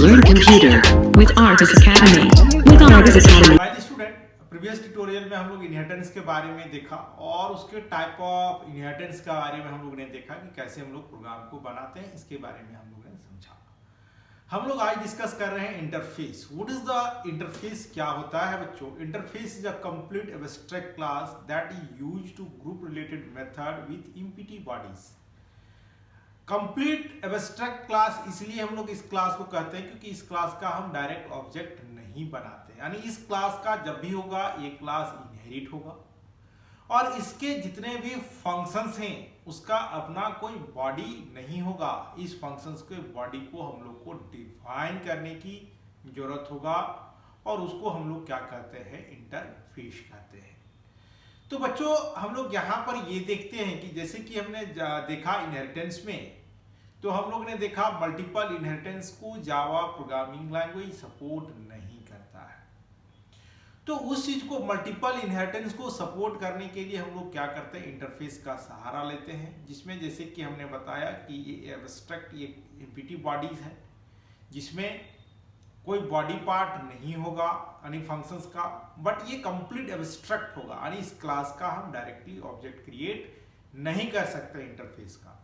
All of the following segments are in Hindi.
learn computer with Argus Academy. With Argus Academy. Finally student, previous tutorial में हम लोग इनहेरिटेंस के बारे में देखा और उसके टाइप ऑफ इनहेरिटेंस के बारे में हम लोग ने देखा कि कैसे हम लोग प्रोग्राम को बनाते हैं, इसके बारे में हम लोग ने समझा। हम लोग आज डिस्कस कर रहे हैं interface. What is the interface, क्या होता है बच्चों? Interface is a complete abstract class that is used to group related method with empty bodies. Complete abstract class इसलिए हम लोग इस क्लास को कहते हैं क्योंकि इस क्लास का हम डायरेक्ट ऑब्जेक्ट नहीं बनाते, यानी इस क्लास का जब भी होगा ये क्लास इनहेरिट होगा और इसके जितने भी फंक्शंस हैं उसका अपना कोई बॉडी नहीं होगा। इस फंक्शंस के बॉडी को हम लोग को डिफाइन करने की जरूरत होगा और उसको हम लोग क्या कहते हैं? इंटरफेस कहते हैं। तो बच्चों हम लोग यहाँ पर ये देखते हैं कि जैसे कि हमने देखा इनहेरिटेंस में, तो हम लोग ने देखा मल्टीपल इनहेरिटेंस को जावा प्रोग्रामिंग लैंग्वेज सपोर्ट नहीं करता है। तो उस चीज को, मल्टीपल इनहेरिटेंस को सपोर्ट करने के लिए हम लोग क्या करते हैं? इंटरफेस का सहारा लेते हैं, जिसमें जैसे कि हमने बताया कि ये एब्स्ट्रैक्ट ये एम्प्टी बॉडीज है जिसमें कोई बॉडी पार्ट नहीं होगा यानी फंक्शंस का, बट ये कंप्लीट एब्स्ट्रैक्ट होगा यानी इस क्लास का हम डायरेक्टली ऑब्जेक्ट क्रिएट नहीं कर सकते इंटरफेस का।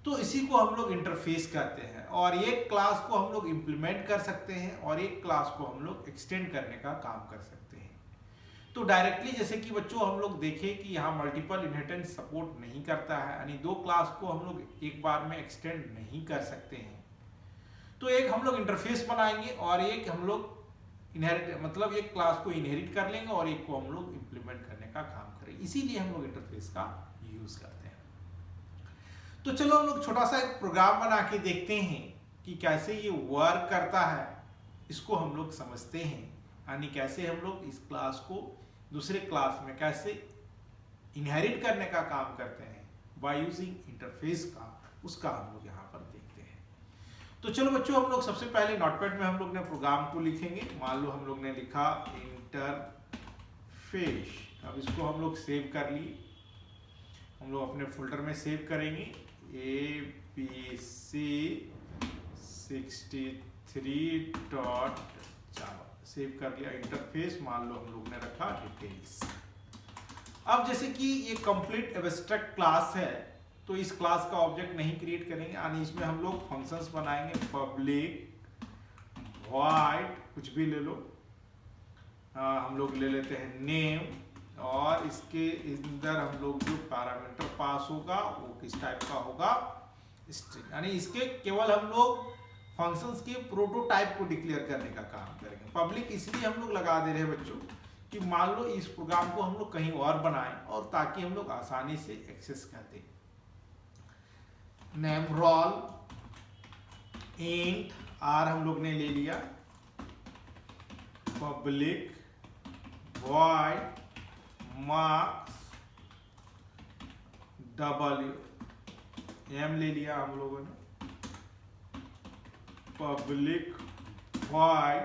तो इसी को हम लोग इंटरफेस कहते हैं और एक क्लास को हम लोग इंप्लीमेंट कर सकते हैं और एक क्लास को हम लोग एक्सटेंड करने का काम कर सकते हैं। तो डायरेक्टली जैसे कि बच्चों हम लोग देखें कि यहाँ मल्टीपल इनहेरिटेंस सपोर्ट नहीं करता है, यानी दो क्लास को हम लोग एक बार में एक्सटेंड नहीं कर सकते हैं। तो एक हम लोग इंटरफेस बनाएंगे और एक हम लोग इनहेरिट, मतलब एक क्लास को इनहेरिट कर लेंगे और एक को हम लोग इंप्लीमेंट करने का काम करेंगे, इसीलिए हम लोग इंटरफेस का यूज करते हैं। तो चलो हम लोग छोटा सा एक प्रोग्राम बना के देखते हैं कि कैसे ये वर्क करता है, इसको हम लोग समझते हैं, यानी कैसे हम लोग इस क्लास को दूसरे क्लास में कैसे इनहेरिट करने का काम करते हैं बाय यूजिंग इंटरफेस का, उसका हम लोग यहाँ पर देखते हैं। तो चलो बच्चों हम लोग सबसे पहले नोटपैड में हम लोग ने प्रोग्राम को लिखेंगे। मान लो हम लोग ने लिखा इंटरफेस, अब इसको हम लोग सेव कर लिए, हम लोग अपने फोल्डर में सेव करेंगे abc63.java सेव कर लिया। इंटरफेस मान लो हम लोग ने रखा डिटेल्स। अब जैसे कि ये कंप्लीट एब्स्ट्रैक्ट क्लास है तो इस क्लास का ऑब्जेक्ट नहीं क्रिएट करेंगे, यानी इसमें हम लोग फंक्शंस बनाएंगे। पब्लिक वॉइड कुछ भी ले लो, हम लोग ले लेते हैं नेम, और इसके अंदर हम लोग जो पैरामीटर पास होगा वो किस टाइप का होगा? स्ट्रिंग, यानी इसके केवल हम लोग फंक्शंस के प्रोटोटाइप को डिक्लेयर करने का काम करेंगे। पब्लिक इसलिए हम लोग लगा दे रहे हैं बच्चों कि मान लो इस प्रोग्राम को हम लोग कहीं और बनाएं और ताकि हम लोग आसानी से एक्सेस कर दें। नेम रोल इंट आर हम लोग ने ले लिया, पब्लिक वॉइड मार्क्स एम ले लिया हम लोगों ने, पब्लिक वॉइड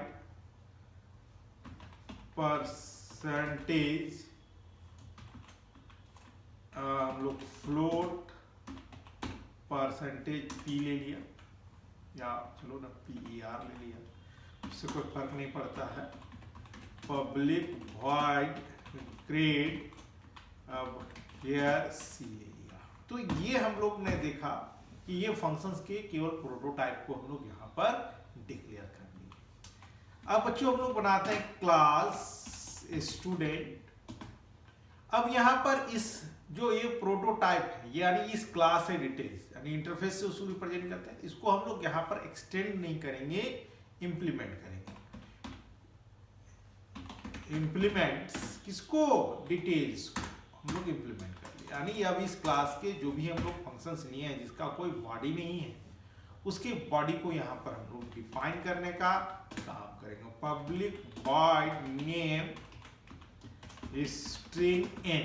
परसेंटेज हम लोग फ्लोट परसेंटेज पी ले लिया, या चलो ना PER ले लिया, उससे कोई फर्क नहीं पड़ता है। पब्लिक वॉइड ग्रेड अब here C ले लिया। तो ये हम लोग ने देखा कि ये फंक्शंस के केवल प्रोटोटाइप को हम लोग यहाँ पर डिक्लेयर कर लिए। अब बच्चों हम लोग बनाते हैं क्लास स्टूडेंट। अब यहाँ पर इस जो ये प्रोटोटाइप है यानी इस क्लास है डिटेल्स, यानी इंटरफेस से उसको रिप्रेजेंट करते हैं, इसको हम लोग यहाँ पर एक्सटेंड नहीं करेंगे, इंप्लीमेंट करेंगे। इंप्लीमेंट्स किसको? डिटेल्स को हम लोग इंप्लीमेंट कर लिए, यानी अब इस क्लास के जो भी हम लोग फंक्शंस लिए हैं जिसका कोई बॉडी नहीं है उसके बॉडी को यहाँ पर हम लोग डिफाइन करने का काम करेंगे। Public void name string n,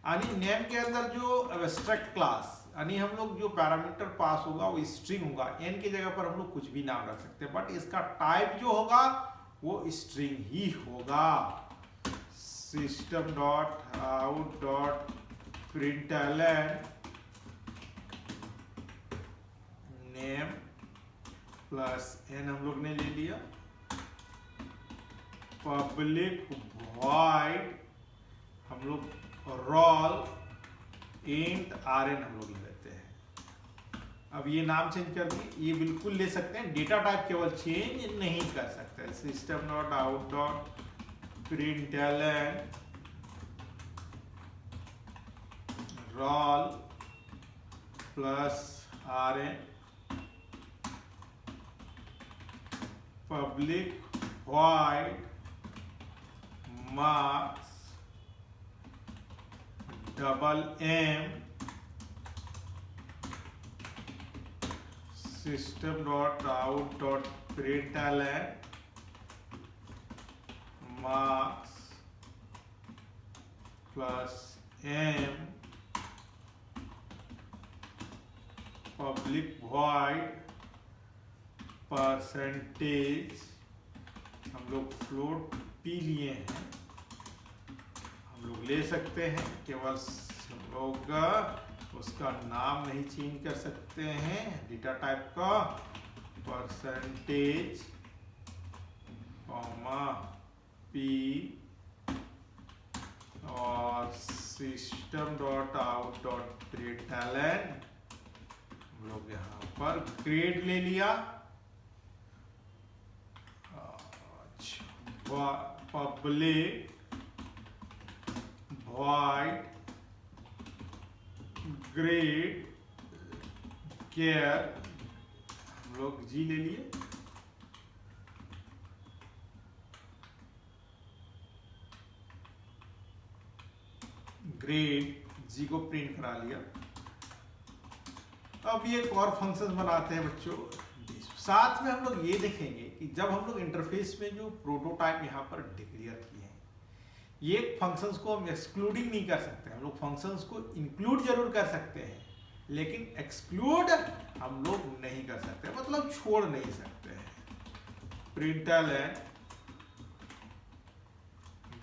यानी नेम के अंदर जो एब्स्ट्रैक्ट क्लास यानी हम लोग जो पैरामीटर पास होगा वो स्ट्रिंग होगा। n की जगह पर हम लोग कुछ भी नाम रख सकते हैं, बट इसका टाइप जो होगा वो स्ट्रिंग ही होगा। system.out.println name प्लस एन हम लोग ने ले लिया। पब्लिक वॉइड हम लोग रोल इंट आर एन हम लोग ले लेते हैं। अब ये नाम चेंज कर दिए, ये बिल्कुल ले सकते हैं, डेटा टाइप केवल चेंज नहीं कर सकते। System dot out dot println roll plus R N public void marks double M system dot out dot println marks plus M public void percentage हम लोग फ्लोट पी लिए हैं, हम लोग ले सकते हैं, केवल हम लोग उसका नाम नहीं चेंज कर सकते हैं, डेटा टाइप का परसेंटेज कॉमा पी और system dot out dot println हम लोग यहाँ पर ग्रेड ले लिया। पब्लिक वॉइड ग्रेड केयर हम लोग जी ले लिए। ग्रेड जी को प्रिंट करा लिया। अब ये एक और फंक्शंस बनाते हैं बच्चों। साथ में हम लोग ये देखेंगे कि जब हम लोग इंटरफेस में जो प्रोटोटाइप यहाँ पर डिक्लेयर किए हैं, ये फंक्शंस को हम एक्सक्लूडिंग नहीं कर सकते। हम लोग फंक्शंस को इंक्लूड जरूर कर सकते हैं, लेकिन एक्सक्लूड हम लोग नहीं कर सकते, मतलब छोड़ नहीं सकते हैं। प्रिंटलन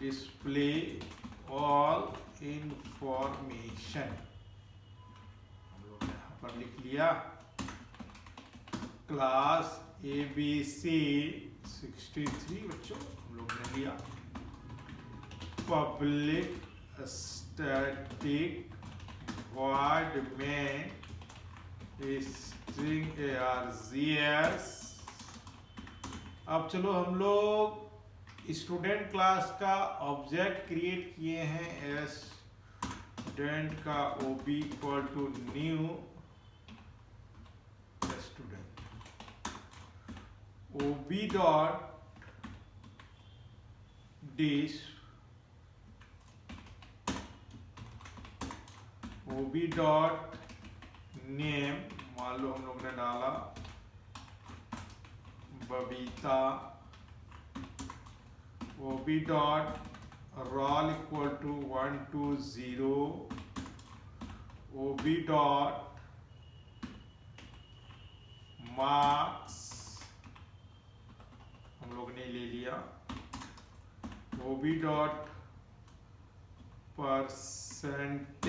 डिस्प्ले ऑल इंफॉर्मेशन हम लोग यहाँ पर लिख लिया। क्लास ABC 63 बच्चों हम लोग ने लिया। पब्लिक स्टैटिक वॉइड में स्ट्रिंग args। अब चलो हम लोग स्टूडेंट क्लास का ऑब्जेक्ट क्रिएट किए हैं। स्टूडेंट का OB equal to new OB dot this OB dot name मान लो हम लोग ने डाला Babita. OB dot roll equal to 120 OB dot marks हम लोग ने ले लिया। OB dot percentage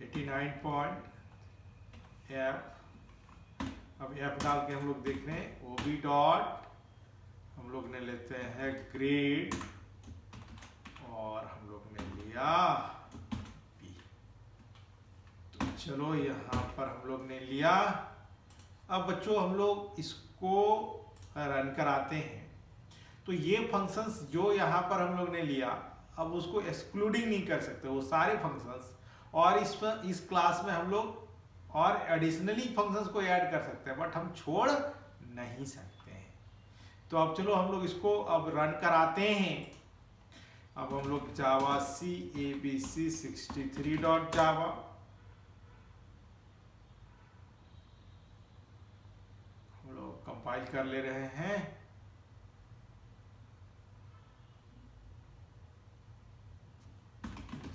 89 point F। अब F डाल के हम लोग देख रहे हैं। OB डॉट हम लोग ने लेते हैं ग्रेड और हम लोग ने लिया B। तो चलो यहाँ पर हम लोग ने लिया। अब बच्चों हम लोग इसको रन कराते हैं, तो ये फंक्शंस जो यहाँ पर हम लोग ने लिया, अब उसको एक्सक्लूडिंग नहीं कर सकते वो सारे फंक्शंस। और इस क्लास में हम लोग और एडिशनली फंक्शंस को ऐड कर सकते हैं, बट हम छोड़ नहीं सकते हैं। तो अब चलो हम लोग इसको अब रन कराते हैं। अब हम लोग जावा सी ABC 63 डॉट जावा कंपाइल कर ले रहे हैं।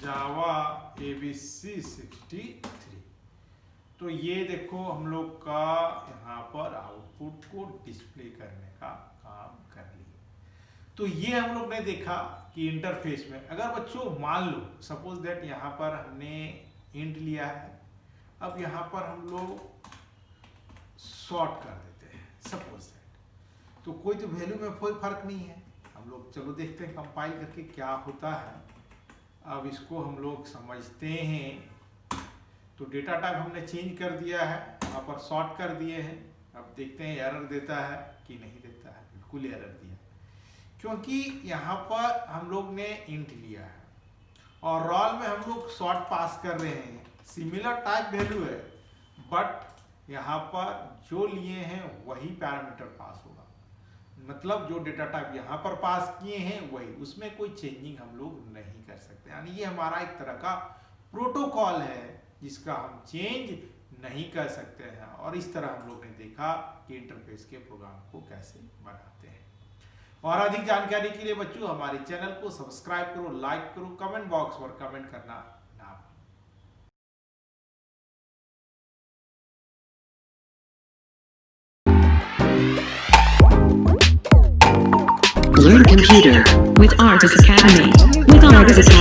जावा ABC 63। तो ये देखो हम लोग का यहाँ पर आउटपुट को डिस्प्ले करने का काम कर लिया। तो ये हम लोग ने देखा कि इंटरफेस में अगर बच्चों मान लो सपोज दैट यहाँ पर हमने इंट लिया है अब यहाँ पर हम लोग सॉर्ट कर देते हैं सपोज दैट, तो कोई तो वैल्यू में कोई फर्क नहीं है। हम लोग चलो देखते हैं कंपाइल करके क्या होता है। अब इसको हम लोग समझते हैं। तो डेटा टाइप हमने चेंज कर दिया है, यहाँ पर सॉर्ट कर दिए हैं। अब देखते हैं एरर देता है कि नहीं देता है। बिल्कुल एरर दिया, क्योंकि यहाँ पर हम लोग ने इंट लिया है और रॉल में हम लोग सॉर्ट पास कर रहे हैं। सिमिलर टाइप वैल्यू है, बट यहाँ पर जो लिए हैं वही पैरामीटर पास होगा। मतलब जो डेटा टाइप यहाँ पर पास किए हैं वही, उसमें कोई चेंजिंग हम लोग नहीं कर सकते। यानी ये हमारा एक तरह का प्रोटोकॉल है जिसका हम चेंज नहीं कर सकते हैं। और इस तरह हम लोग ने देखा कि इंटरफेस के प्रोग्राम को कैसे बनाते हैं। और अधिक जानकारी के लिए बच्चों हमारे चैनल को सब्सक्राइब करो, लाइक करो, कमेंट बॉक्स पर कमेंट करना ना Learn computer with Artis Academy. With Artis Academy.